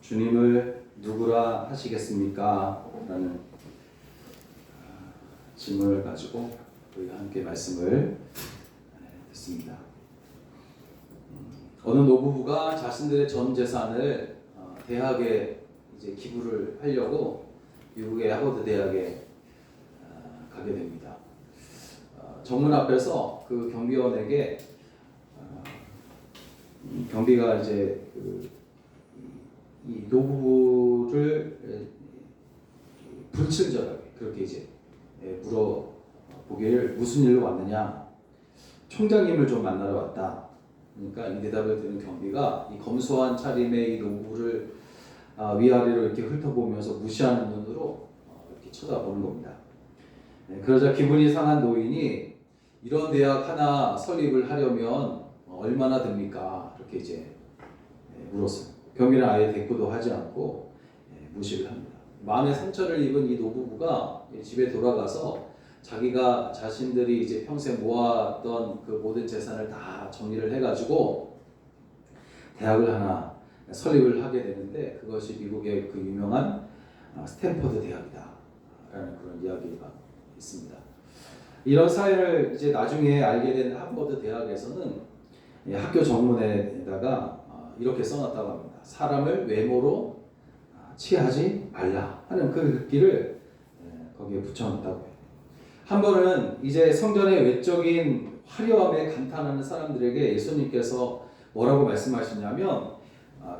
주님을 누구라 하시겠습니까? 라는 질문을 가지고 우리가 함께 말씀을 듣습니다. 어느 노부부가 자신들의 전 재산을 대학에 이제 기부를 하려고 미국의 하버드 대학에 가게 됩니다. 정문 앞에서 그 경비원에게 경비가 이제 이 노부부를 불친절하게 그렇게 이제 물어보기를 무슨 일로 왔느냐, 총장님을 좀 만나러 왔다. 그러니까 이 대답을 듣는 경비가 이 검소한 차림의 이 노부부를 위아래로 이렇게 훑어보면서 무시하는 눈으로 이렇게 쳐다보는 겁니다. 그러자 기분이 상한 노인이 이런 대학 하나 설립을 하려면 얼마나 듭니까? 이렇게 이제 물었어요. 경비는 아예 대꾸도 하지 않고 무시를 합니다. 마음의 상처를 입은 이 노부부가 집에 돌아가서 자기가 자신들이 이제 평생 모았던 그 모든 재산을 다 정리를 해가지고 대학을 하나 설립을 하게 되는데 그것이 미국의 그 유명한 스탠퍼드 대학이다 라는 그런 이야기가 있습니다. 이런 사연을 이제 나중에 알게 된 하버드 대학에서는 학교 정문에다가 이렇게 써놨다고 합니다. 사람을 외모로 취하지 말라 하는 그 글귀를 거기에 붙여놨다고 해요. 한 번은 이제 성전의 외적인 화려함에 감탄하는 사람들에게 예수님께서 뭐라고 말씀하시냐면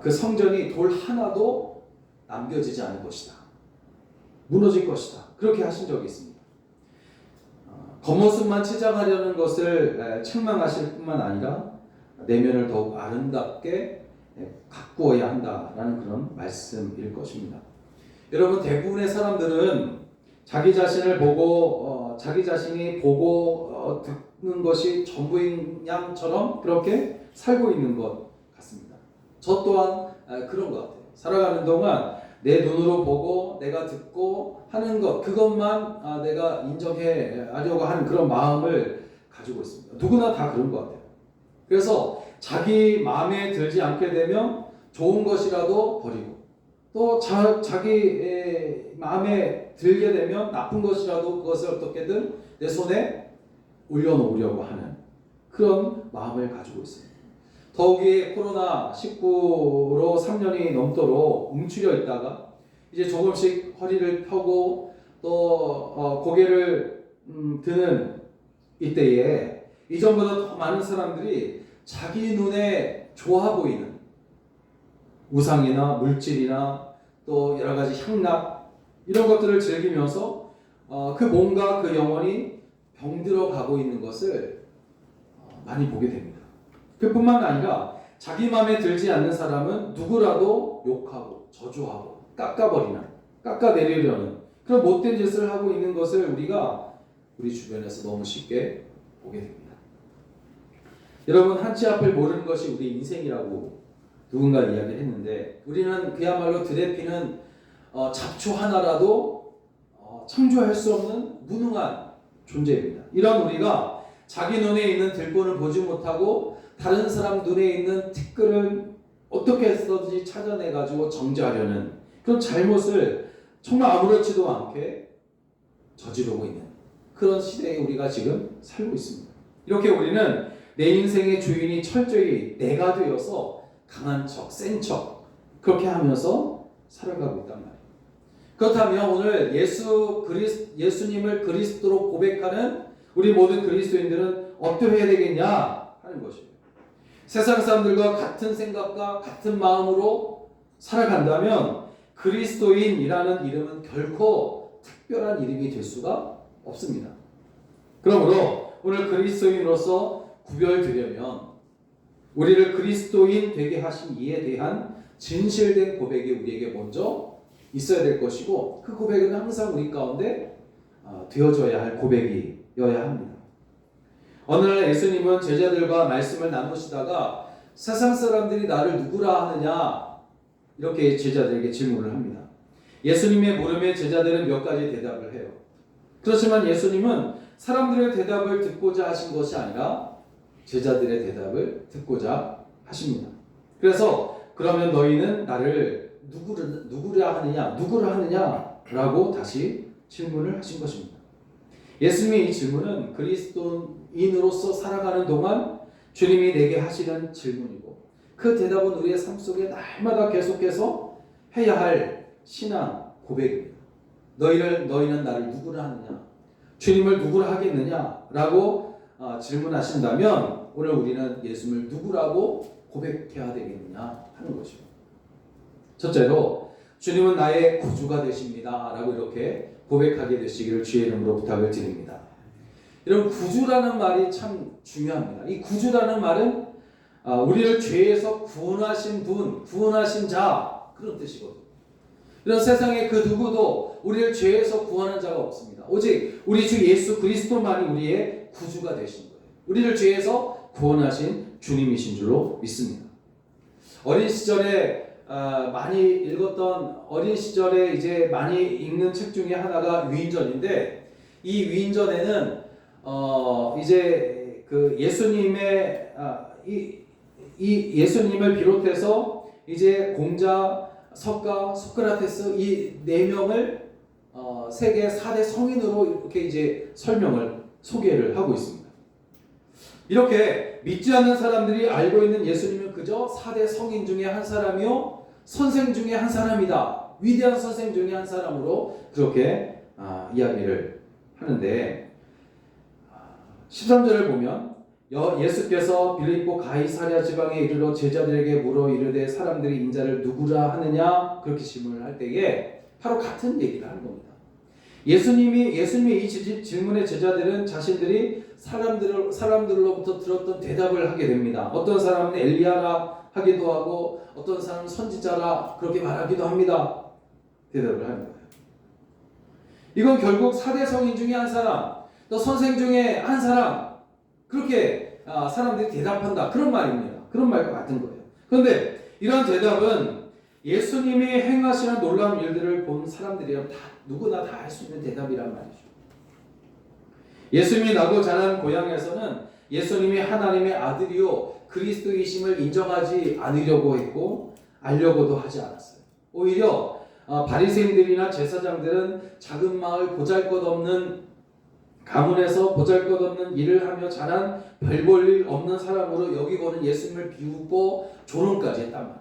그 성전이 돌 하나도 남겨지지 않을 것이다. 무너질 것이다. 그렇게 하신 적이 있습니다. 겉모습만 치장하려는 것을 책망하실 뿐만 아니라 내면을 더욱 아름답게 가꾸어야 한다라는 그런 말씀일 것입니다. 여러분, 대부분의 사람들은 자기 자신을 보고 자기 자신이 보고 듣는 것이 전부인 양처럼 그렇게 살고 있는 것 같습니다. 저 또한 그런 것 같아요. 살아가는 동안 내 눈으로 보고 내가 듣고 하는 것, 그것만 내가 인정해 하려고 하는 그런 마음을 가지고 있습니다. 누구나 다 그런 것 같아요. 그래서 자기 마음에 들지 않게 되면 좋은 것이라도 버리고, 또 자기 마음에 들게 되면 나쁜 것이라도 그것을 어떻게든 내 손에 올려놓으려고 하는 그런 마음을 가지고 있습니다. 더욱이 코로나19로 3년이 넘도록 움츠려 있다가 이제 조금씩 허리를 펴고 또 고개를 드는 이때에 이전보다 더 많은 사람들이 자기 눈에 좋아 보이는 우상이나 물질이나 또 여러 가지 향락 이런 것들을 즐기면서 그 몸과 그 영혼이 병들어 가고 있는 것을 많이 보게 됩니다. 그뿐만 아니라 자기 마음에 들지 않는 사람은 누구라도 욕하고 저주하고 깎아내리려는 그런 못된 짓을 하고 있는 것을 우리가 우리 주변에서 너무 쉽게 보게 됩니다. 여러분, 한치 앞을 모르는 것이 우리 인생이라고 누군가 이야기를 했는데 우리는 그야말로 들에 피는 잡초 하나라도 창조할 수 없는 무능한 존재입니다. 이런 우리가 자기 눈에 있는 들본을 보지 못하고 다른 사람 눈에 있는 티끌을 어떻게 해서든지 찾아내가지고 정죄하려는 그런 잘못을 정말 아무렇지도 않게 저지르고 있는 그런 시대에 우리가 지금 살고 있습니다. 이렇게 우리는 내 인생의 주인이 철저히 내가 되어서 강한 척, 센 척 그렇게 하면서 살아가고 있단 말이에요. 그렇다면 오늘 예수님을 그리스도로 고백하는 우리 모든 그리스도인들은 어떻게 해야 되겠냐 하는 것이에요. 세상 사람들과 같은 생각과 같은 마음으로 살아간다면 그리스도인이라는 이름은 결코 특별한 이름이 될 수가 없습니다. 그러므로 오늘 그리스도인으로서 구별되려면 우리를 그리스도인 되게 하신 이에 대한 진실된 고백이 우리에게 먼저 있어야 될 것이고 그 고백은 항상 우리 가운데 되어져야 할 고백이어야 합니다. 어느 날 예수님은 제자들과 말씀을 나누시다가 세상 사람들이 나를 누구라 하느냐 이렇게 제자들에게 질문을 합니다. 예수님의 물음에 제자들은 몇 가지 대답을 해요. 그렇지만 예수님은 사람들의 대답을 듣고자 하신 것이 아니라 제자들의 대답을 듣고자 하십니다. 그래서 그러면 너희는 나를 누구를 하느냐라고 다시 질문을 하신 것입니다. 예수님의 이 질문은 그리스도인으로서 살아가는 동안 주님이 내게 하시는 질문이고, 그 대답은 우리의 삶 속에 날마다 계속해서 해야 할 신앙 고백입니다. 너희는 나를 누구를 하느냐, 주님을 누구를 하겠느냐라고 질문하신다면 오늘 우리는 예수님을 누구라고 고백해야 되겠느냐 하는 것입니다. 첫째로 주님은 나의 구주가 되십니다 라고 이렇게 고백하게 되시기를 주의 이름으로 부탁을 드립니다. 여러분, 구주라는 말이 참 중요합니다. 이 구주라는 말은 우리를 죄에서 구원하신 분, 구원하신 자, 그런 뜻이거든요. 이런 세상에 그 누구도 우리를 죄에서 구원한 자가 없습니다. 오직 우리 주 예수 그리스도만이 우리의 구주가 되신 거예요. 우리를 죄에서 구원하신 주님이신 줄로 믿습니다. 어린 시절에 많이 읽었던, 어린 시절에 이제 많이 읽는 책 중에 하나가 위인전인데, 이 위인전에는 이제 그 예수님의 이 예수님을 비롯해서 이제 공자, 석가, 소크라테스 이 네 명을 세계 4대 성인으로 이렇게 이제 소개를 하고 있습니다. 이렇게 믿지 않는 사람들이 알고 있는 예수님은 그저 4대 성인 중에 한 사람이요, 선생 중에 한 사람이다, 위대한 선생 중에 한 사람으로 그렇게 이야기를 하는데, 13절을 보면 예수께서 빌립보 가이사랴 지방에 이르러 제자들에게 물어 이르되 사람들이 인자를 누구라 하느냐 그렇게 질문을 할 때에 바로 같은 얘기를 하는 겁니다. 예수님의 이 질문의 제자들은 자신들이 사람들로부터 들었던 대답을 하게 됩니다. 어떤 사람은 엘리야라 하기도 하고 어떤 사람은 선지자라 그렇게 말하기도 합니다. 대답을 하는 거예요. 이건 결국 4대 성인 중에 한 사람, 또 선생 중에 한 사람, 그렇게 사람들이 대답한다, 그런 말입니다. 그런 말과 같은 거예요. 그런데 이런 대답은 예수님이 행하시는 놀라운 일들을 본 사람들이라면 누구나 다 할 수 있는 대답이란 말이죠. 예수님이 나고 자란 고향에서는 예수님이 하나님의 아들이요 그리스도이심을 인정하지 않으려고 했고 알려고도 하지 않았어요. 오히려 바리새인들이나 제사장들은 작은 마을 보잘것없는 가문에서 보잘것없는 일을 하며 자란 별 볼 일 없는 사람으로 여기고는 예수님을 비웃고 조롱까지 했단 말이에요.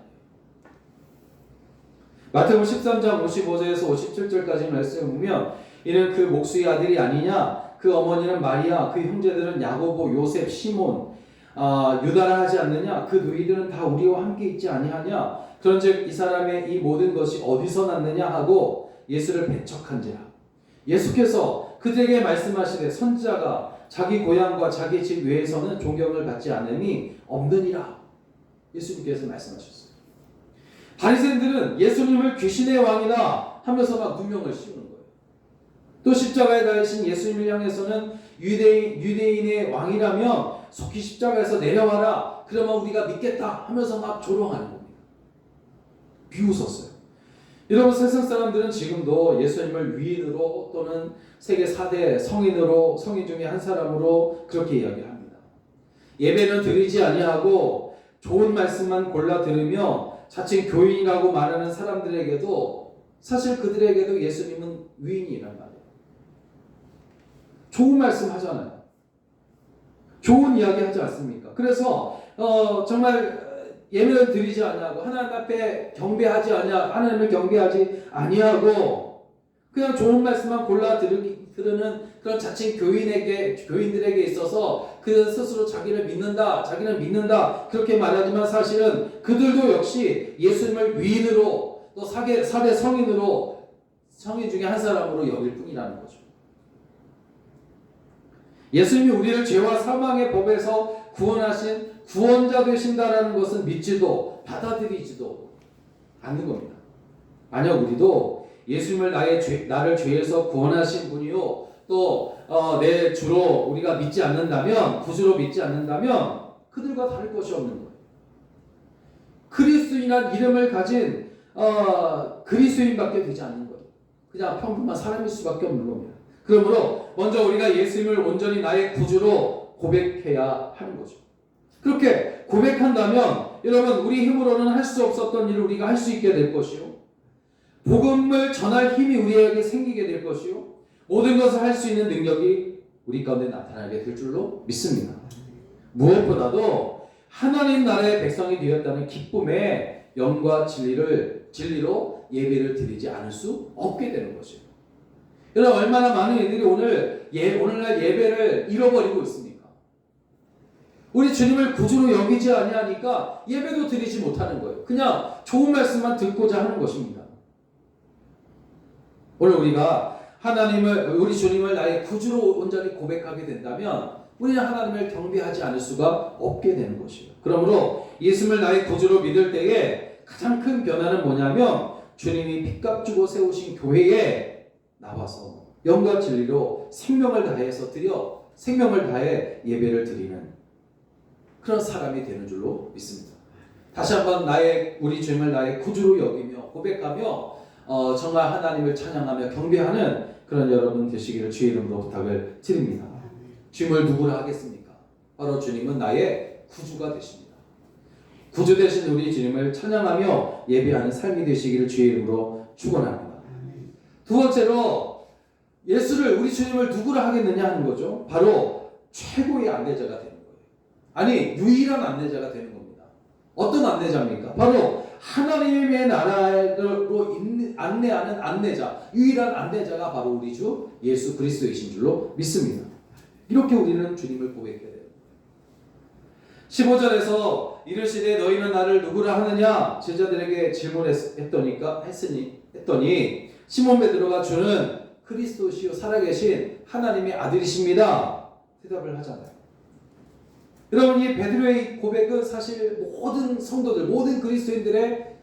마태복음 13장 55절에서 57절까지 말씀을 보면 이는 그 목수의 아들이 아니냐, 그 어머니는 마리아, 그 형제들은 야고보, 요셉, 시몬, 유다라 하지 않느냐, 그 너희들은 다 우리와 함께 있지 아니하냐, 그런즉 이 사람의 이 모든 것이 어디서 났느냐 하고 예수를 배척한지라. 예수께서 그들에게 말씀하시되 선지자가 자기 고향과 자기 집 외에서는 존경을 받지 않으니 없느니라. 예수님께서 말씀하셨어요. 바리새인들은 예수님을 귀신의 왕이다 하면서 막 누명을 씌우는 거예요. 또 십자가에 달리신 예수님을 향해서는 유대인의 왕이라면 속히 십자가에서 내려와라, 그러면 우리가 믿겠다 하면서 막 조롱하는 겁니다. 비웃었어요. 여러분, 세상 사람들은 지금도 예수님을 위인으로 또는 세계 4대 성인 중에 한 사람으로 그렇게 이야기합니다. 예배는 드리지 아니하고 좋은 말씀만 골라 들으며 자칭 교인이라고 말하는 사람들에게도 사실 그들에게도 예수님은 위인이란 말이에요. 좋은 말씀 하잖아요. 좋은 이야기 하지 않습니까? 그래서 정말 예배를 드리지 아니하고 하나님 앞에 경배하지 아니하고 하나님을 경배하지 아니하고 그냥 좋은 말씀만 골라 들으는 그런 자칭 교인들에게 있어서 그들 스스로 자기를 믿는다 그렇게 말하지만 사실은 그들도 역시 예수님을 위인으로 또 4대 성인으로 성인 중에 한 사람으로 여길 뿐이라는 거죠. 예수님이 우리를 죄와 사망의 법에서 구원하신 구원자 되신다라는 것은 믿지도 받아들이지도 않는 겁니다. 만약 우리도 예수님을 나를 죄에서 구원하신 분이요 또 내 주로 우리가 믿지 않는다면, 구주로 믿지 않는다면 그들과 다를 것이 없는 거예요. 그리스도인이란 이름을 가진 그리스도인밖에 되지 않는 거예요. 그냥 평범한 사람일 수밖에 없는 겁니다. 그러므로 먼저 우리가 예수님을 온전히 나의 구주로 고백해야 하는 거죠. 그렇게 고백한다면 여러분 우리 힘으로는 할 수 없었던 일을 우리가 할 수 있게 될 것이요. 복음을 전할 힘이 우리에게 생기게 될 것이요. 모든 것을 할 수 있는 능력이 우리 가운데 나타나게 될 줄로 믿습니다. 무엇보다도 하나님 나라의 백성이 되었다는 기쁨에 영과 진리로 예배를 드리지 않을 수 없게 되는 것이에요. 여러분 얼마나 많은 이들이 오늘날 예배를 잃어버리고 있습니까? 우리 주님을 구주로 여기지 아니하니까 예배도 드리지 못하는 거예요. 그냥 좋은 말씀만 듣고자 하는 것입니다. 오늘 우리가 우리 주님을 나의 구주로 온전히 고백하게 된다면 우리는 하나님을 경배하지 않을 수가 없게 되는 것이에요. 그러므로 예수님을 나의 구주로 믿을 때에 가장 큰 변화는 뭐냐면 주님이 핏값 주고 세우신 교회에 나와서 영과 진리로 생명을 다해 예배를 드리는 그런 사람이 되는 줄로 믿습니다. 다시 한번 우리 주님을 나의 구주로 여기며 고백하며 정말 하나님을 찬양하며 경배하는 그런 여러분 되시기를 주의 이름으로 부탁을 드립니다. 주님을 누구라 하겠습니까? 바로 주님은 나의 구주가 되십니다. 구주 되신 우리 주님을 찬양하며 예배하는 삶이 되시기를 주의 이름으로 축원합니다. 두 번째로 우리 주님을 누구라 하겠느냐 하는 거죠. 바로 최고의 안내자가 되는 거예요. 아니 유일한 안내자가 되는 겁니다. 어떤 안내자입니까? 바로 하나님의 나라로 안내하는 안내자, 유일한 안내자가 바로 우리 주 예수 그리스도이신 줄로 믿습니다. 이렇게 우리는 주님을 고백해야 돼요. 15절에서 이르시되 너희는 나를 누구라 하느냐 제자들에게 질문했더니 시몬 베드로가 주는 그리스도시요 살아계신 하나님의 아들이십니다. 대답을 하잖아요. 여러분 이 베드로의 고백은 사실 모든 성도들, 모든 그리스도인들의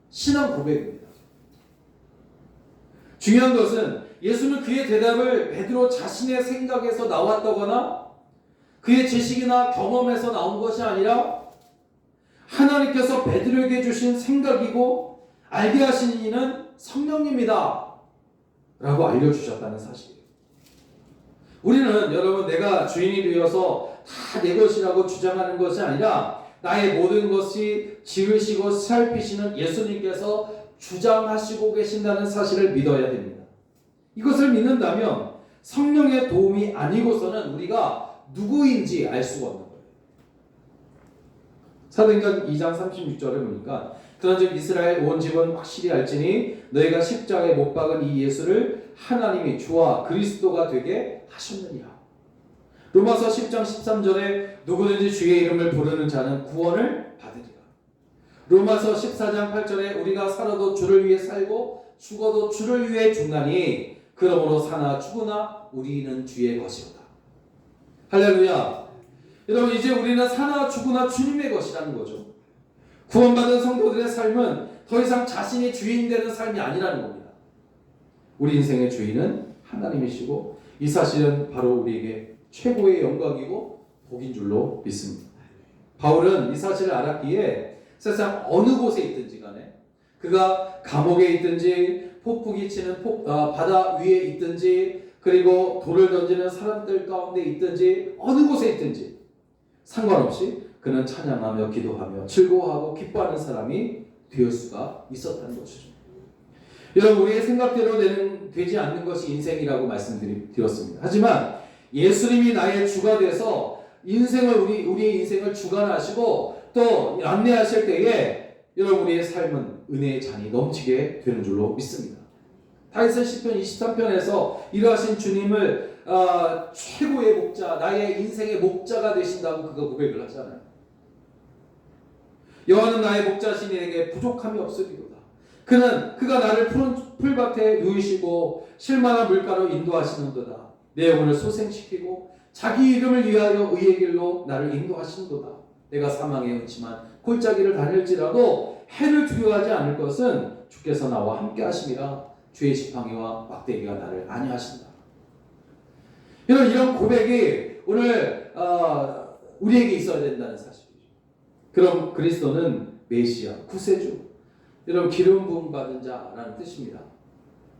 신앙 고백입니다. 중요한 것은 예수는 그의 대답을 베드로 자신의 생각에서 나왔다거나 그의 지식이나 경험에서 나온 것이 아니라 하나님께서 베드로에게 주신 생각이고 알게 하신 이는 성령님이다 라고 알려주셨다는 사실이에요. 우리는 여러분 내가 주인이 되어서 다 내 것이라고 주장하는 것이 아니라 나의 모든 것이 지으시고 살피시는 예수님께서 주장하시고 계신다는 사실을 믿어야 됩니다. 이것을 믿는다면 성령의 도움이 아니고서는 우리가 누구인지 알 수가 없는 거예요. 사도행전 2장 36절에 보니까 그런즉 이스라엘 온 집은 확실히 알지니 너희가 십자가에 못 박은 이 예수를 하나님이 주와 그리스도가 되게 하셨느니라. 로마서 10장 13절에 누구든지 주의 이름을 부르는 자는 구원을 받으리라. 로마서 14장 8절에 우리가 살아도 주를 위해 살고 죽어도 주를 위해 죽나니 그러므로 사나 죽으나 우리는 주의 것이로다. 할렐루야. 여러분 이제 우리는 사나 죽으나 주님의 것이라는 거죠. 구원받은 성도들의 삶은 더 이상 자신이 주인 되는 삶이 아니라는 겁니다. 우리 인생의 주인은 하나님이시고 이 사실은 바로 우리에게 최고의 영광이고 복인 줄로 믿습니다. 바울은 이 사실을 알았기에 세상 어느 곳에 있든지 간에 그가 감옥에 있든지 폭풍이 치는 바다 위에 있든지 그리고 돌을 던지는 사람들 가운데 있든지 어느 곳에 있든지 상관없이 그는 찬양하며 기도하며 즐거워하고 기뻐하는 사람이 될 수가 있었다는 것이죠. 여러분 우리의 생각대로 되지 않는 것이 인생이라고 말씀드렸습니다. 하지만 예수님이 나의 주가 돼서 우리의 인생을 주관하시고 또 안내하실 때에 여러분 우리의 삶은 은혜의 잔이 넘치게 되는 줄로 믿습니다. 다윗은 시편 23편에서 이러하신 주님을 최고의 목자, 나의 인생의 목자가 되신다고 그가 고백을 하잖아요. 여호와는 나의 목자시니 내게 부족함이 없으리로다. 그가 나를 푸른 풀밭에 누이시고 쉴만한 물가로 인도하시는도다. 내 영혼을 소생시키고 자기 이름을 위하여 의의 길로 나를 인도하시는도다. 내가 사망에 얹히만 골짜기를 다닐지라도 해를 두려워하지 않을 것은 주께서 나와 함께 하심이라. 주의 지팡이와 막대기가 나를 안위하신다. 이런 고백이 오늘 우리에게 있어야 된다는 사실이죠. 그럼 그리스도는 메시아, 구세주, 여러분 기름 부음 받은 자라는 뜻입니다.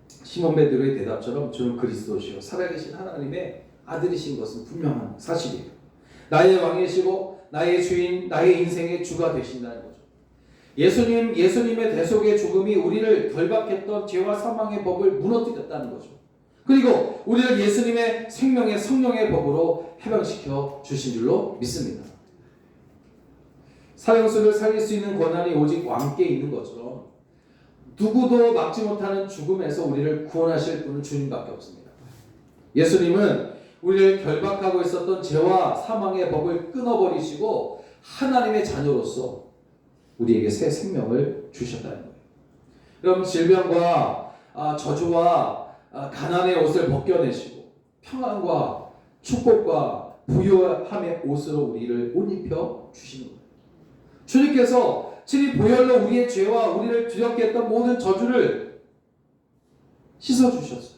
시몬 베드로의 대답처럼 주는 그리스도시요 살아계신 하나님의 아들이신 것은 분명한 사실이에요. 나의 왕이시고 나의 주인, 나의 인생의 주가 되신다는 거죠. 예수님의 대속의 죽음이 우리를 결박했던 죄와 사망의 법을 무너뜨렸다는 거죠. 그리고 우리를 예수님의 생명의 성령의 법으로 해방시켜 주신 줄로 믿습니다. 사형수를 살릴 수 있는 권한이 오직 왕께 있는 것처럼 누구도 막지 못하는 죽음에서 우리를 구원하실 분은 주님밖에 없습니다. 예수님은 우리를 결박하고 있었던 죄와 사망의 법을 끊어버리시고 하나님의 자녀로서 우리에게 새 생명을 주셨다는 거예요. 그럼 질병과 저주와 가난의 옷을 벗겨내시고 평안과 축복과 부유함의 옷으로 우리를 옷 입혀 주시는 거예요. 주님께서 친히 보혈로 우리의 죄와 우리를 두렵게 했던 모든 저주를 씻어주셨어요.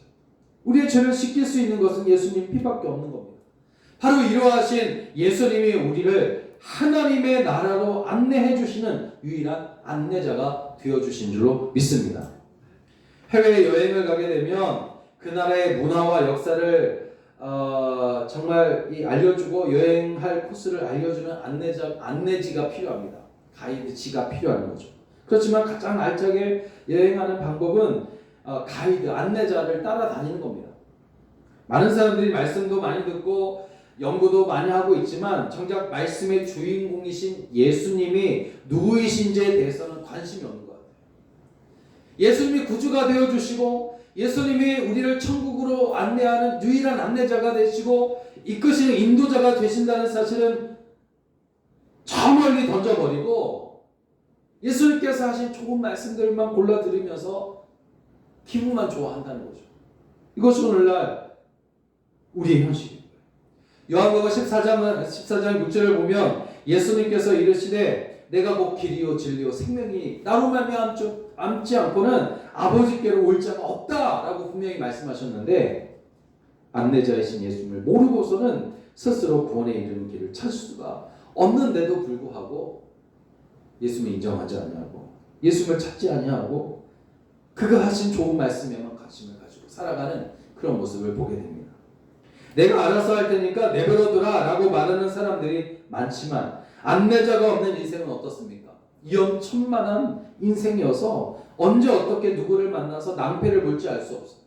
우리의 죄를 씻길 수 있는 것은 예수님 피밖에 없는 겁니다. 바로 이러하신 예수님이 우리를 하나님의 나라로 안내해 주시는 유일한 안내자가 되어주신 줄로 믿습니다. 해외여행을 가게 되면 그 나라의 문화와 역사를 정말 알려주고 여행할 코스를 알려주는 안내지가 필요합니다. 가이드지가 필요한 거죠. 그렇지만 가장 알차게 여행하는 방법은 가이드, 안내자를 따라다니는 겁니다. 많은 사람들이 말씀도 많이 듣고 연구도 많이 하고 있지만 정작 말씀의 주인공이신 예수님이 누구이신지에 대해서는 관심이 없는 것 같아요. 예수님이 구주가 되어주시고 예수님이 우리를 천국으로 안내하는 유일한 안내자가 되시고 이끄시는 인도자가 되신다는 사실은 저 멀리 던져버리고 예수님께서 하신 좋은 말씀들만 골라 들으면서 기분만 좋아한다는 거죠. 이것이 오늘날 우리의 현실입니다. 요한복음 14장 6절을 보면 예수님께서 이르시되 내가 곧 길이요 진리요 생명이 나로 말미암지 않고는 아버지께로 올 자가 없다라고 분명히 말씀하셨는데 안내자이신 예수님을 모르고서는 스스로 구원에 이르는 길을 찾을 수가 없는데도 불구하고 예수님을 인정하지 아니하고 예수님을 찾지 아니하고 그가 하신 좋은 말씀에만 관심을 가지고 살아가는 그런 모습을 보게 됩니다. 내가 알아서 할 테니까 내버려둬라 라고 말하는 사람들이 많지만 안내자가 없는 인생은 어떻습니까? 위험천만한 인생이어서 언제 어떻게 누구를 만나서 낭패를 볼지 알 수 없어요.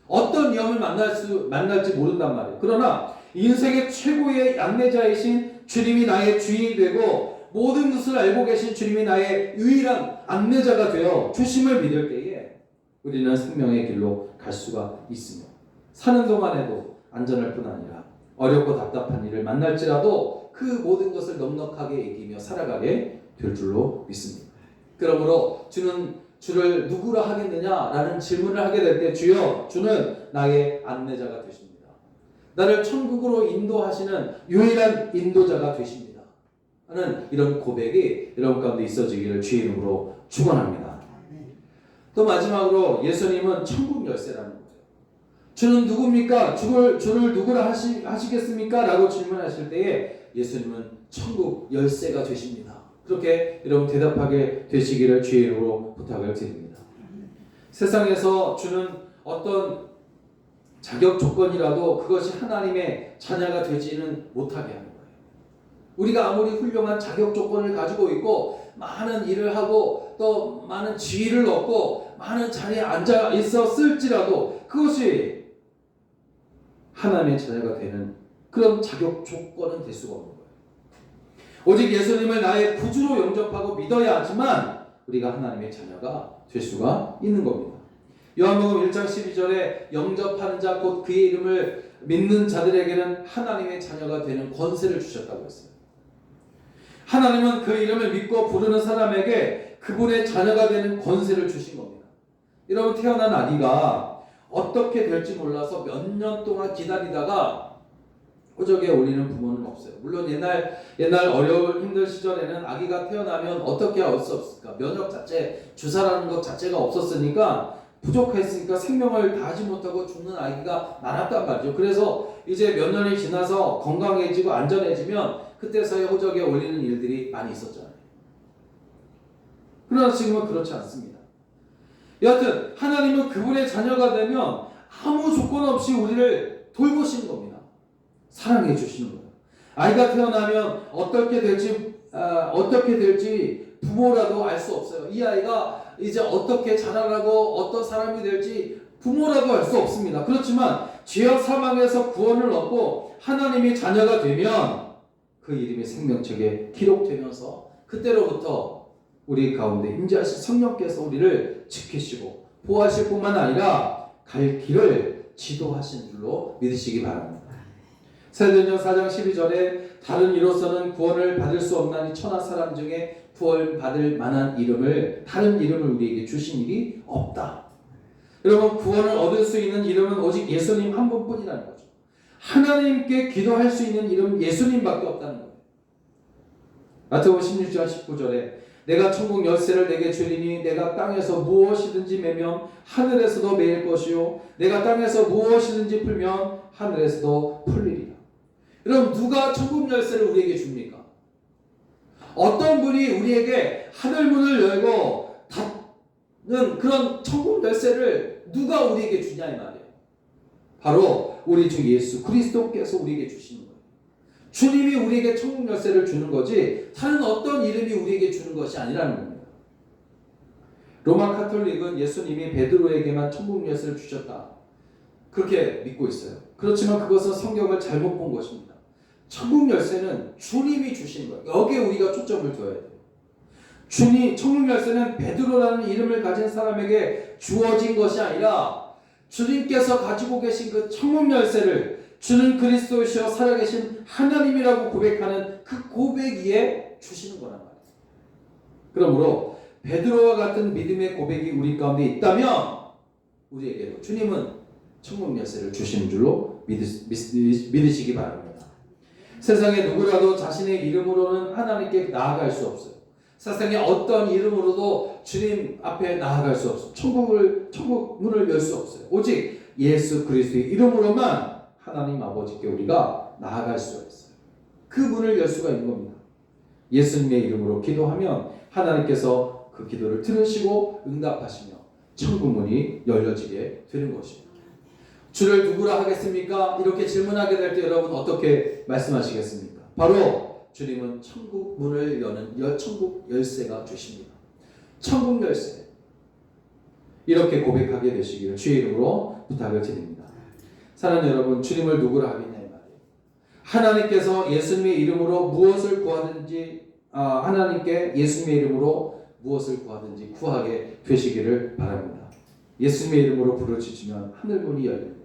어떤 위험을 만날지 모른단 말이에요. 그러나 인생의 최고의 안내자이신 주님이 나의 주인이 되고 모든 것을 알고 계신 주님이 나의 유일한 안내자가 되어 주심을 믿을 때에 우리는 생명의 길로 갈 수가 있으며 사는 동안에도 안전할 뿐 아니라 어렵고 답답한 일을 만날지라도 그 모든 것을 넉넉하게 이기며 살아가게 될 줄로 믿습니다. 그러므로 주를 누구라 하겠느냐라는 질문을 하게 될 때 주여 주는 나의 안내자가 되십니다. 나를 천국으로 인도하시는 유일한 인도자가 되십니다. 하는 이런 고백이 여러분 가운데 있어지기를 주의 이름으로 축원합니다. 또 마지막으로 예수님은 천국 열쇠라는 거예요. 주는 누굽니까? 주를 누구라 하시겠습니까? 라고 질문하실 때에 예수님은 천국 열쇠가 되십니다. 그렇게 여러분 대답하게 되시기를 주의 이름으로 부탁을 드립니다. 세상에서 주는 어떤 자격 조건이라도 그것이 하나님의 자녀가 되지는 못하게 하는 거예요. 우리가 아무리 훌륭한 자격 조건을 가지고 있고 많은 일을 하고 또 많은 지위를 얻고 많은 자리에 앉아 있었을지라도 그것이 하나님의 자녀가 되는 그런 자격 조건은 될 수가 없는 거예요. 오직 예수님을 나의 구주로 영접하고 믿어야 하지만 우리가 하나님의 자녀가 될 수가 있는 겁니다. 요한복음 1장 12절에 영접하는 자 곧 그의 이름을 믿는 자들에게는 하나님의 자녀가 되는 권세를 주셨다고 했어요. 하나님은 그 이름을 믿고 부르는 사람에게 그분의 자녀가 되는 권세를 주신 겁니다. 여러분 태어난 아기가 어떻게 될지 몰라서 몇 년 동안 기다리다가 호적에 올리는 부모는 없어요. 물론 옛날 어려운 힘든 시절에는 아기가 태어나면 어떻게 할 수 없을까? 면역 자체, 주사라는 것 자체가 없었으니까 부족했으니까 생명을 다하지 못하고 죽는 아기가 많았단 말이죠. 그래서 이제 몇 년이 지나서 건강해지고 안전해지면 그때서야 호적에 올리는 일들이 많이 있었잖아요. 그러나 지금은 그렇지 않습니다. 여하튼 하나님은 그분의 자녀가 되면 아무 조건 없이 우리를 돌보시는 겁니다. 사랑해 주시는 거예요. 아이가 태어나면 어떻게 될지 부모라도 알 수 없어요. 이 아이가 이제 어떻게 자라나고 어떤 사람이 될지 부모라도 알 수 없습니다. 그렇지만 죄악 사망에서 구원을 얻고 하나님의 자녀가 되면 그 이름이 생명책에 기록되면서 그때로부터 우리 가운데 임재하신 성령께서 우리를 지키시고 보호하실 뿐만 아니라 갈 길을 지도하신 줄로 믿으시기 바랍니다. 사도행전 4장 12절에 다른 이로서는 구원을 받을 수 없나니 천하 사람 중에 구원받을 만한 다른 이름을 우리에게 주신 일이 없다. 여러분, 구원을 얻을 수 있는 이름은 오직 예수님 한 분뿐이라는 거죠. 하나님께 기도할 수 있는 이름은 예수님밖에 없다는 거예요. 마태복음 16장 19절에 내가 천국 열쇠를 내게 주리니 내가 땅에서 무엇이든지 매면 하늘에서도 매일 것이요 내가 땅에서 무엇이든지 풀면 하늘에서도 풀리리라. 그럼 누가 천국 열쇠를 우리에게 줍니까? 어떤 분이 우리에게 하늘 문을 열고 닫는 그런 천국 열쇠를 누가 우리에게 주냐 이 말이에요. 바로 우리 주 예수 그리스도께서 우리에게 주시는 거예요. 주님이 우리에게 천국 열쇠를 주는 거지 다른 어떤 이름이 우리에게 주는 것이 아니라는 겁니다. 로마 카톨릭은 예수님이 베드로에게만 천국 열쇠를 주셨다, 그렇게 믿고 있어요. 그렇지만 그것은 성경을 잘못 본 것입니다. 천국 열쇠는 주님이 주신 거예요. 여기에 우리가 초점을 둬야 돼요. 천국 열쇠는 베드로라는 이름을 가진 사람에게 주어진 것이 아니라 주님께서 가지고 계신 그 천국 열쇠를 주는 그리스도이시여 살아계신 하나님이라고 고백하는 그 고백 위에 주시는 거란 말이에요. 그러므로 베드로와 같은 믿음의 고백이 우리 가운데 있다면 우리에게도 주님은 천국 열쇠를 주시는 줄로 믿으시기 바랍니다. 세상에 누구라도 자신의 이름으로는 하나님께 나아갈 수 없어요. 세상에 어떤 이름으로도 주님 앞에 나아갈 수 없어요. 천국 문을 열 수 없어요. 오직 예수 그리스도의 이름으로만 하나님 아버지께 우리가 나아갈 수가 있어요. 그 문을 열 수가 있는 겁니다. 예수님의 이름으로 기도하면 하나님께서 그 기도를 들으시고 응답하시며 천국 문이 열려지게 되는 것입니다. 주를 누구라 하겠습니까? 이렇게 질문하게 될 때 여러분 어떻게 말씀하시겠습니까? 바로 주님은 천국 문을 여는 천국 열쇠가 되십니다. 천국 열쇠. 이렇게 고백하게 되시기를 주의 이름으로 부탁을 드립니다. 사랑하는 여러분, 주님을 누구라 하겠냐 이 말이에요. 하나님께서 예수님의 이름으로 무엇을 구하든지 하나님께 예수님의 이름으로 무엇을 구하든지 구하게 되시기를 바랍니다. 예수님의 이름으로 부르짖으면 하늘문이 열립니다.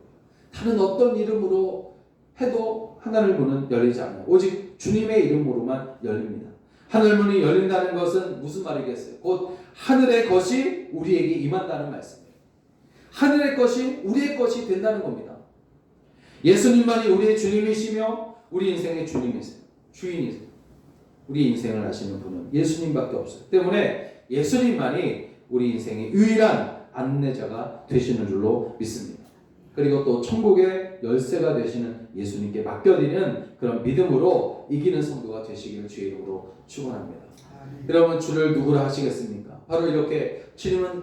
다른 어떤 이름으로 해도 하늘문은 열리지 않아요. 오직 주님의 이름으로만 열립니다. 하늘문이 열린다는 것은 무슨 말이겠어요? 곧 하늘의 것이 우리에게 임한다는 말씀이에요. 하늘의 것이 우리의 것이 된다는 겁니다. 예수님만이 우리의 주님이시며 우리 인생의 주님이세요. 주인이세요. 우리 인생을 아시는 분은 예수님밖에 없어요. 때문에 예수님만이 우리 인생의 유일한 안내자가 되시는 줄로 믿습니다. 그리고 또 천국의 열쇠가 되시는 예수님께 맡겨드리는 그런 믿음으로 이기는 성도가 되시기를 주의 이름으로 축원합니다. 여러분, 주를 누구라 하시겠습니까? 바로 이렇게 주님은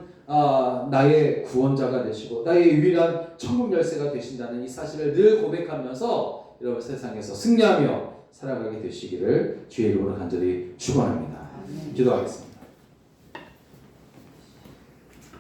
나의 구원자가 되시고 나의 유일한 천국 열쇠가 되신다는 이 사실을 늘 고백하면서 여러분 세상에서 승리하며 살아가게 되시기를 주의 이름으로 간절히 축원합니다. 기도하겠습니다.